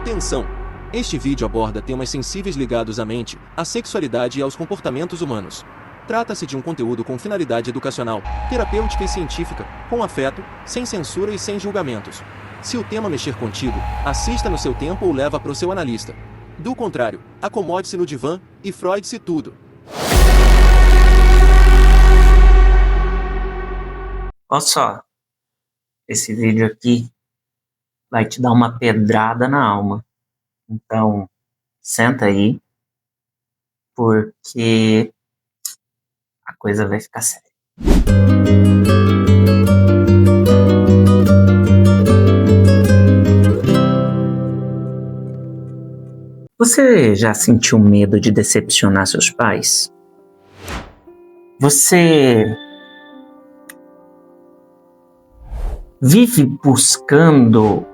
Atenção! Este vídeo aborda temas sensíveis ligados à mente, à sexualidade e aos comportamentos humanos. Trata-se de um conteúdo com finalidade educacional, terapêutica e científica, com afeto, sem censura e sem julgamentos. Se o tema mexer contigo, assista no seu tempo ou leva para o seu analista. Do contrário, acomode-se no divã e Freud-se tudo. Olha só, esse vídeo aqui vai te dar uma pedrada na alma. Então, senta aí, porque a coisa vai ficar séria. Você já sentiu medo de decepcionar seus pais? Você vive buscando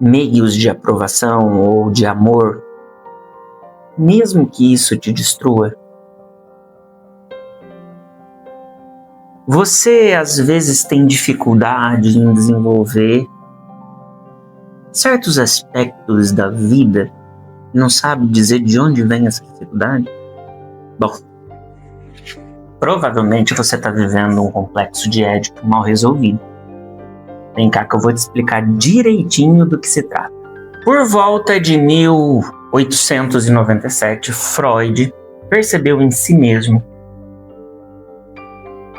meios de aprovação ou de amor, mesmo que isso te destrua? Você às vezes tem dificuldade em desenvolver certos aspectos da vida e não sabe dizer de onde vem essa dificuldade? Bom, provavelmente você está vivendo um complexo de Édipo mal resolvido. Vem cá que eu vou te explicar direitinho do que se trata. Por volta de 1897, Freud percebeu em si mesmo,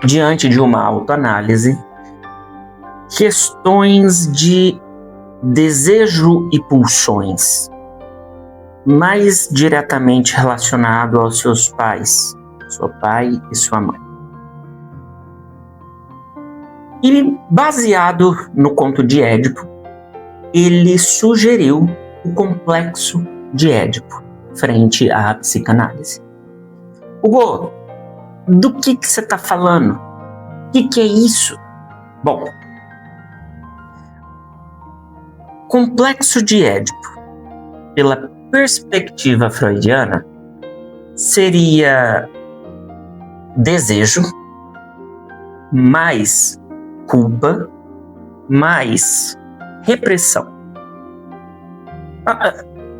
diante de uma autoanálise, questões de desejo e pulsões, mais diretamente relacionado aos seus pais, seu pai e sua mãe. E, baseado no conto de Édipo, ele sugeriu o complexo de Édipo frente à psicanálise. Hugo, do que você está falando? O que é isso? Bom, complexo de Édipo, pela perspectiva freudiana, seria desejo mais culpa, mais repressão.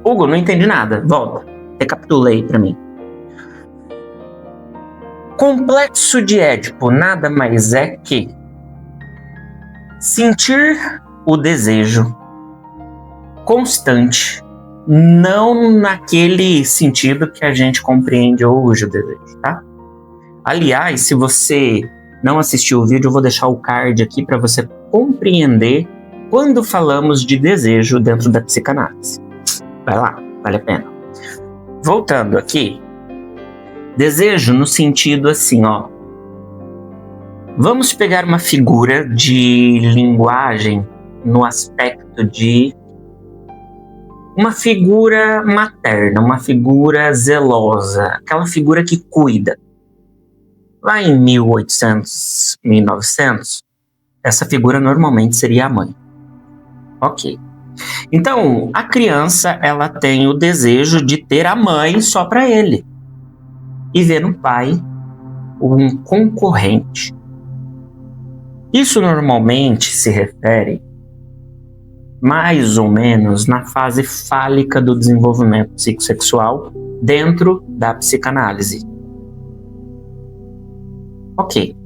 Hugo, não entendi nada. Volta. Recapitula aí pra mim. Complexo de Édipo nada mais é que sentir o desejo constante, não naquele sentido que a gente compreende hoje o desejo, tá? Aliás, se você não assistiu o vídeo, eu vou deixar o card aqui para você compreender quando falamos de desejo dentro da psicanálise. Vai lá, vale a pena. Voltando aqui, desejo no sentido assim, ó. Vamos pegar uma figura de linguagem no aspecto de uma figura materna, uma figura zelosa, aquela figura que cuida. Lá em 1800, 1900, essa figura normalmente seria a mãe. Ok. Então, a criança, ela tem o desejo de ter a mãe só para ele. E ver no pai um concorrente. Isso normalmente se refere mais ou menos na fase fálica do desenvolvimento psicossexual dentro da psicanálise. Ok.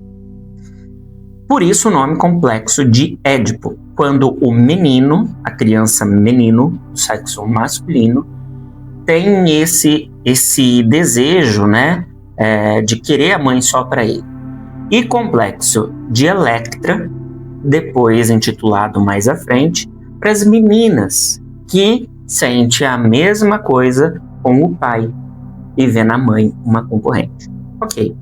Por isso o nome complexo de Édipo, quando o menino, a criança menino, do sexo masculino, tem esse desejo, né, de querer a mãe só para ele. E complexo de Electra, depois intitulado mais à frente, para as meninas que sente a mesma coisa com o pai e vê na mãe uma concorrente. Ok.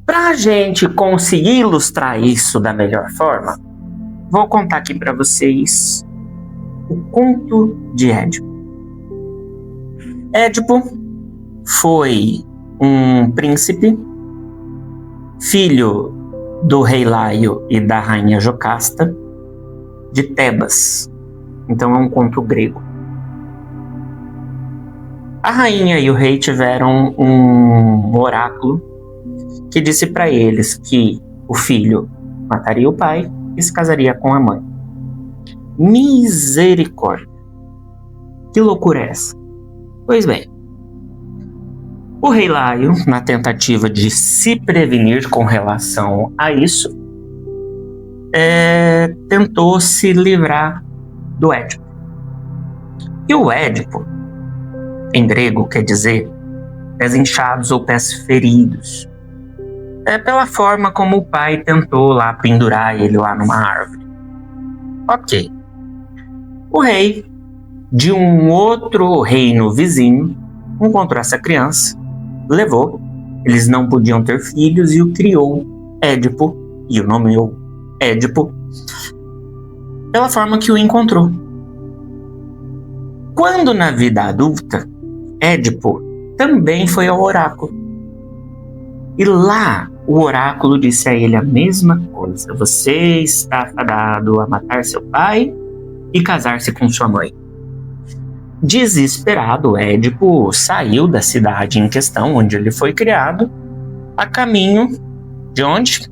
Para a gente conseguir ilustrar isso da melhor forma, vou contar aqui para vocês o conto de Édipo. Édipo foi um príncipe, filho do rei Laio e da rainha Jocasta, de Tebas. Então é um conto grego. A rainha e o rei tiveram um oráculo que disse para eles que o filho mataria o pai e se casaria com a mãe. Misericórdia! Que loucura é essa? Pois bem, o rei Laio, na tentativa de se prevenir com relação a isso, tentou se livrar do Édipo. E o Édipo, em grego, quer dizer pés inchados ou pés feridos. É pela forma como o pai tentou lá pendurar ele lá numa árvore. Ok. O rei de um outro reino vizinho encontrou essa criança, levou, eles não podiam ter filhos e o criou Édipo, e o nomeou Édipo, pela forma que o encontrou. Quando na vida adulta, Édipo também foi ao oráculo. E lá o oráculo disse a ele a mesma coisa: você está fadado a matar seu pai e casar-se com sua mãe. Desesperado, Édipo saiu da cidade em questão, onde ele foi criado, a caminho de onde?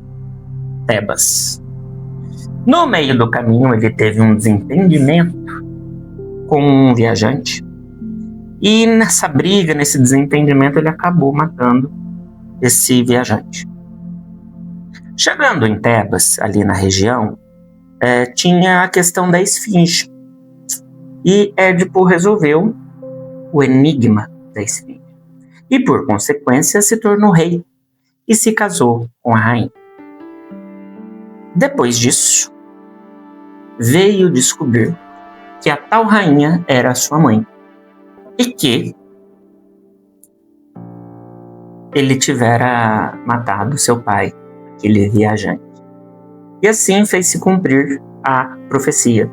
Tebas. No meio do caminho, ele teve um desentendimento com um viajante. E nessa briga, nesse desentendimento, ele acabou matando esse viajante. Chegando em Tebas, ali na região, tinha a questão da esfinge. E Édipo resolveu o enigma da esfinge. E, por consequência, se tornou rei e se casou com a rainha. Depois disso, veio descobrir que a tal rainha era sua mãe e que ele tivera matado seu pai, aquele viajante. E assim fez-se cumprir a profecia.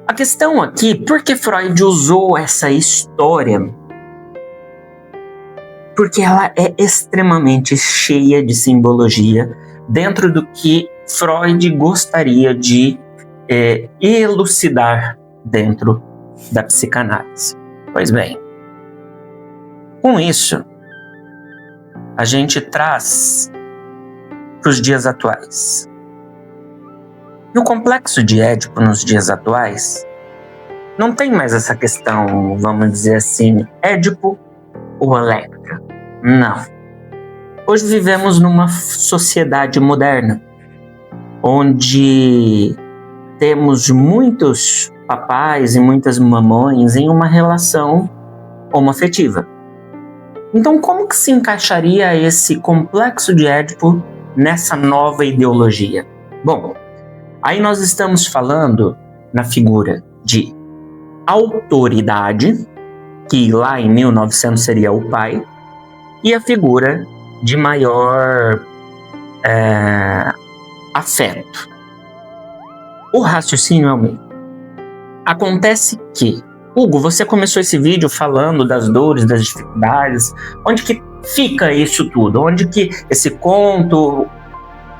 A questão aqui, por que Freud usou essa história? Porque ela é extremamente cheia de simbologia dentro do que Freud gostaria de elucidar dentro da psicanálise. Pois bem, com isso, a gente traz para os dias atuais. E o complexo de Édipo nos dias atuais não tem mais essa questão, vamos dizer assim, Édipo ou Electra. Não. Hoje vivemos numa sociedade moderna, onde temos muitos papais e muitas mamães em uma relação homoafetiva. Então, como que se encaixaria esse complexo de Édipo nessa nova ideologia? Bom, aí nós estamos falando na figura de autoridade, que lá em 1900 seria o pai, e a figura de maior afeto. O raciocínio é o mesmo. Acontece que, Hugo, você começou esse vídeo falando das dores, das dificuldades. Onde que fica isso tudo? Onde que esse conto...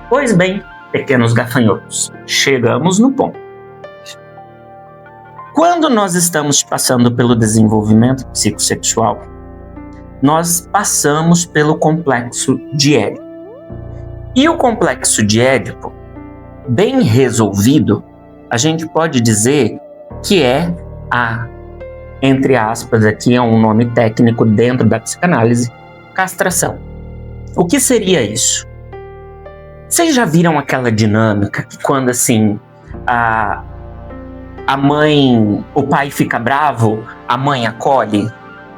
Pois bem, pequenos gafanhotos, chegamos no ponto. Quando nós estamos passando pelo desenvolvimento psicossexual, nós passamos pelo complexo de Édipo. E o complexo de Édipo, bem resolvido, a gente pode dizer que é a, entre aspas, aqui é um nome técnico dentro da psicanálise, castração. O que seria isso? Vocês já viram aquela dinâmica que quando assim a mãe, o pai fica bravo, a mãe acolhe?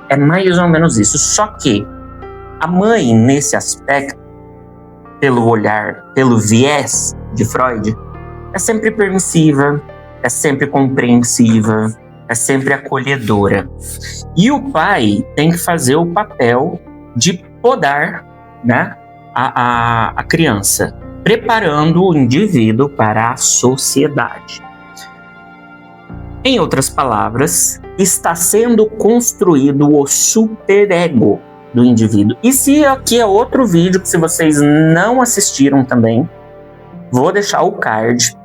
É mais ou menos isso. Só que a mãe, nesse aspecto, pelo olhar, pelo viés de Freud, é sempre permissiva, é sempre compreensiva, é sempre acolhedora. E o pai tem que fazer o papel de podar, né, a criança, preparando o indivíduo para a sociedade. Em outras palavras, está sendo construído o superego do indivíduo. E se aqui é outro vídeo que se vocês não assistiram também, vou deixar o card,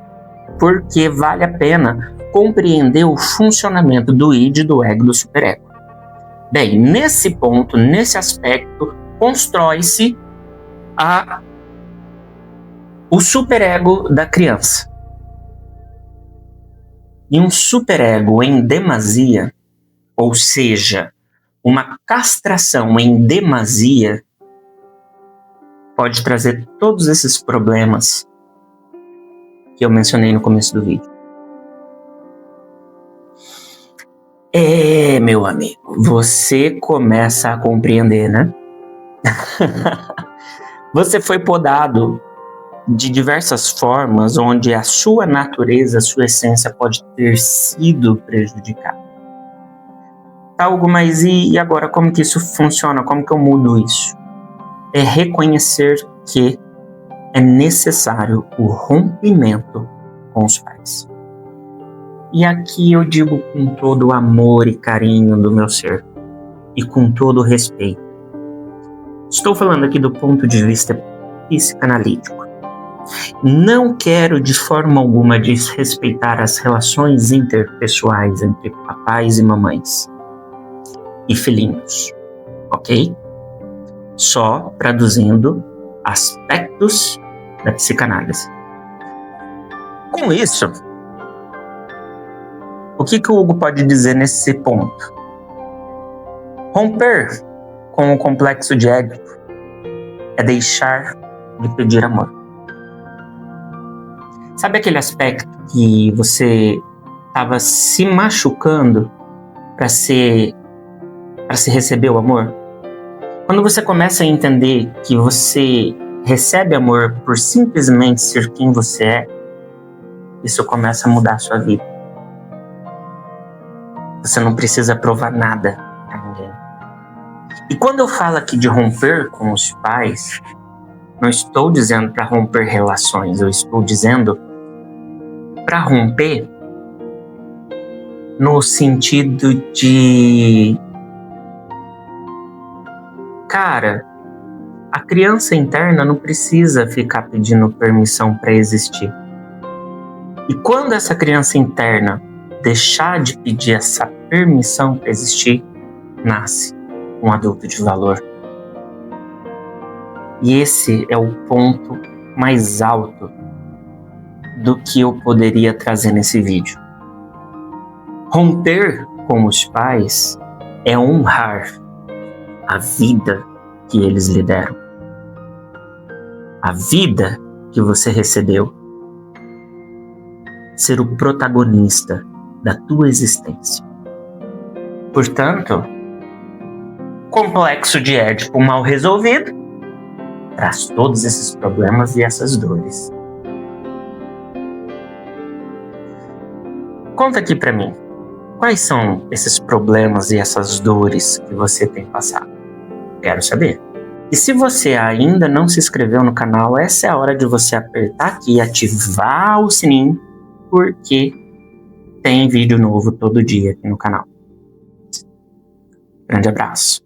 porque vale a pena compreender o funcionamento do id, do ego e do superego. Bem, nesse ponto, nesse aspecto, constrói-se o superego da criança. E um superego em demasia, ou seja, uma castração em demasia, pode trazer todos esses problemas que eu mencionei no começo do vídeo. Meu amigo, você começa a compreender, né? Você foi podado de diversas formas onde a sua natureza, a sua essência pode ter sido prejudicada. Tá, Hugo, mas e agora como que isso funciona? Como que eu mudo isso? É reconhecer que é necessário o rompimento com os pais. E aqui eu digo com todo o amor e carinho do meu ser e com todo o respeito. Estou falando aqui do ponto de vista psicanalítico. Não quero de forma alguma desrespeitar as relações interpessoais entre papais e mamães e filhinhos, ok? Só traduzindo aspectos da psicanálise. Com isso, o que o Hugo pode dizer nesse ponto? Romper com o complexo de Édipo é deixar de pedir amor. Sabe aquele aspecto que você estava se machucando para se receber o amor? Quando você começa a entender que você recebe amor por simplesmente ser quem você é, isso começa a mudar a sua vida. Você não precisa provar nada a ninguém. E quando eu falo aqui de romper com os pais, não estou dizendo para romper relações, eu estou dizendo para romper no sentido de... Cara, a criança interna não precisa ficar pedindo permissão para existir. E quando essa criança interna deixar de pedir essa permissão para existir, nasce um adulto de valor. E esse é o ponto mais alto do que eu poderia trazer nesse vídeo. Romper com os pais é honrar a vida que eles lhe deram. A vida que você recebeu. Ser o protagonista da tua existência. Portanto, complexo de Édipo mal resolvido traz todos esses problemas e essas dores. Conta aqui pra mim, quais são esses problemas e essas dores que você tem passado? Quero saber. E se você ainda não se inscreveu no canal, essa é a hora de você apertar aqui e ativar o sininho, porque tem vídeo novo todo dia aqui no canal. Grande abraço.